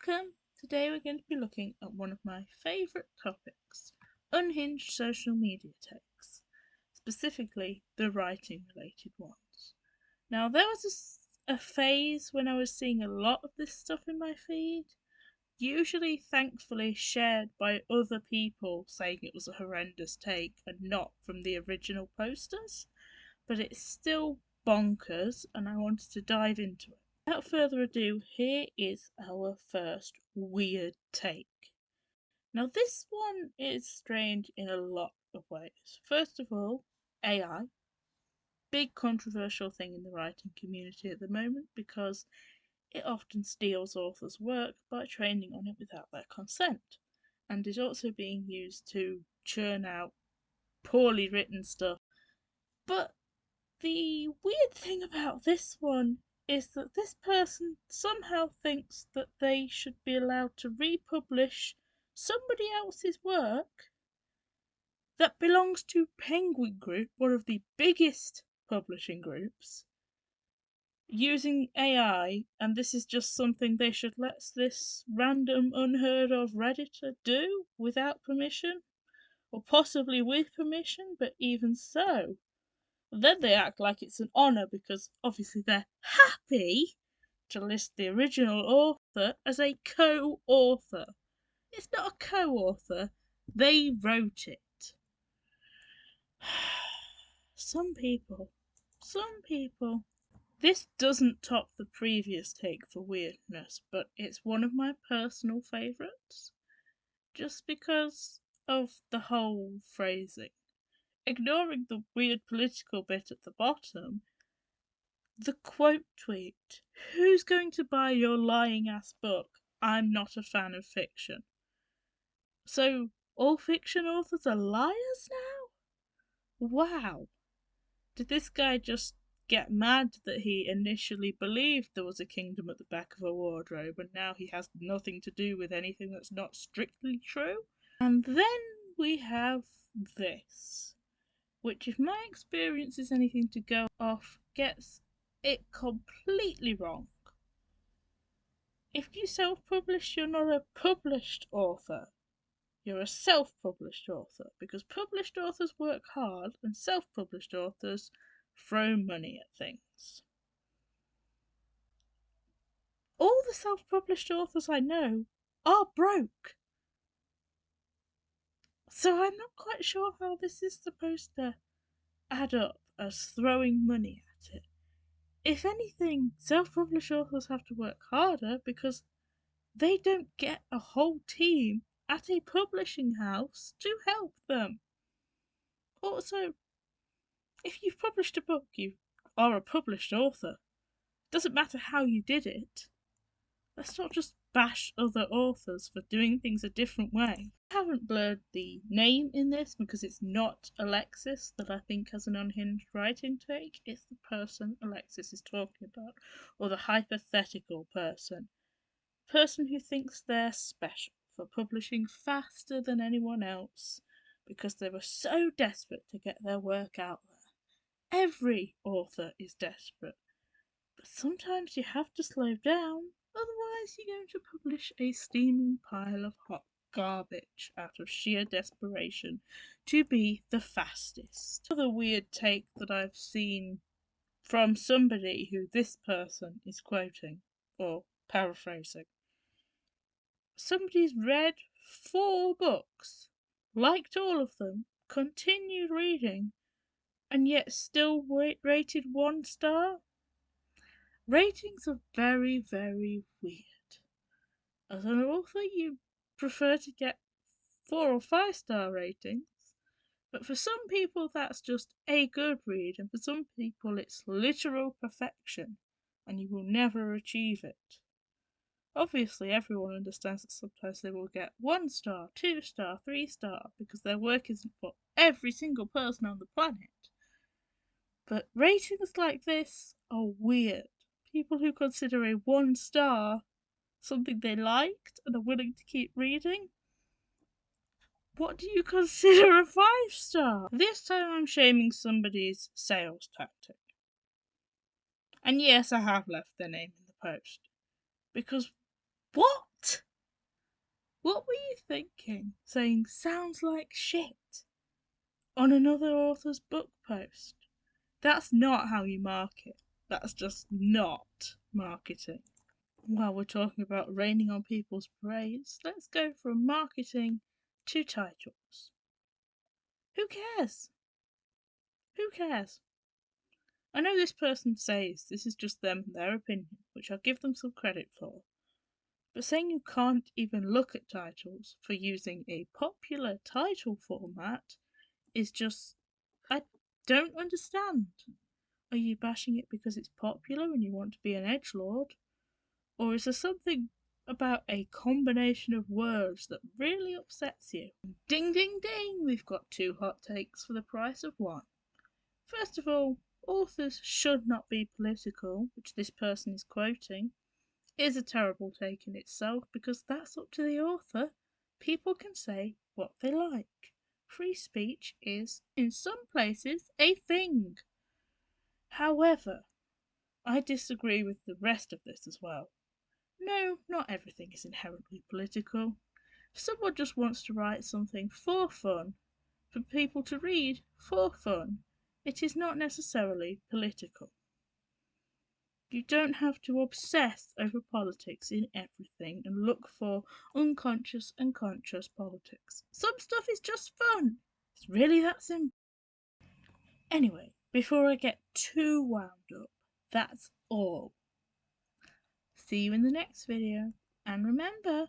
Welcome! Today we're going to be looking at one of my favourite topics, unhinged social media takes, specifically the writing related ones. Now there was a phase when I was seeing a lot of this stuff in my feed, usually thankfully shared by other people saying it was a horrendous take and not from the original posters, but it's still bonkers and I wanted to dive into it. Without further ado, here is our first weird take. Now, this one is strange in a lot of ways. First of all, AI. Big controversial thing in the writing community at the moment because it often steals authors' work by training on it without their consent, and is also being used to churn out poorly written stuff. But the weird thing about this one is that this person somehow thinks that they should be allowed to republish somebody else's work that belongs to Penguin Group, one of the biggest publishing groups, using AI, and this is just something they should let this random, unheard of Redditor do without permission, or possibly with permission, but even so. Then they act like it's an honour because obviously they're happy to list the original author as a co-author. It's not a co-author, they wrote it. Some people. This doesn't top the previous take for weirdness, but it's one of my personal favourites. Just because of the whole phrasing. Ignoring the weird political bit at the bottom, the quote tweet, "Who's going to buy your lying ass book? I'm not a fan of fiction." So, all fiction authors are liars now? Wow. Did this guy just get mad that he initially believed there was a kingdom at the back of a wardrobe and now he has nothing to do with anything that's not strictly true? And then we have this, which, if my experience is anything to go off, gets it completely wrong. If you self-publish, you're not a published author. You're a self-published author, because published authors work hard and self-published authors throw money at things. All the self-published authors I know are broke. So I'm not quite sure how this is supposed to add up as throwing money at it. If anything, self-published authors have to work harder because they don't get a whole team at a publishing house to help them. Also, if you've published a book, you are a published author. Doesn't matter how you did it. Let's not just bash other authors for doing things a different way. I haven't blurred the name in this because it's not Alexis that I think has an unhinged writing take. It's the person Alexis is talking about, or the hypothetical person. Person who thinks they're special for publishing faster than anyone else because they were so desperate to get their work out there. Every author is desperate, but sometimes you have to slow down, otherwise you're going to publish a steaming pile of hot garbage out of sheer desperation to be the fastest. Another weird take that I've seen from somebody who this person is quoting or paraphrasing. Somebody's read 4 books, liked all of them, continued reading, and yet still rated 1 star? Ratings are very, very weird. As an author, you prefer to get 4 or 5-star ratings, but for some people that's just a good read, and for some people it's literal perfection, and you will never achieve it. Obviously, everyone understands that sometimes they will get 1 star, 2 star, 3 star, because their work isn't for every single person on the planet. But ratings like this are weird. People who consider a 1 star something they liked and are willing to keep reading. What do you consider a 5 star? This time I'm shaming somebody's sales tactic. And yes, I have left their name in the post. Because what? thinking, saying sounds like shit on another author's book post? That's not how you market. That's just not marketing. While we're talking about raining on people's parades, let's go from marketing to titles. Who cares? Who cares? I know this person says this is just them and their opinion, which I'll give them some credit for. But saying you can't even look at titles for using a popular title format is just... I don't understand. Are you bashing it because it's popular and you want to be an edgelord? Or is there something about a combination of words that really upsets you? Ding ding ding! We've got 2 hot takes for the price of 1. First of all, authors should not be political, which this person is quoting, is a terrible take in itself because that's up to the author. People can say what they like. Free speech is, in some places, a thing. However, I disagree with the rest of this as well. No, not everything is inherently political. If someone just wants to write something for fun, for people to read for fun, it is not necessarily political. You don't have to obsess over politics in everything and look for unconscious and conscious politics. Some stuff is just fun. It's really that simple. Anyway, before I get too wound up, that's all. See you in the next video. And remember,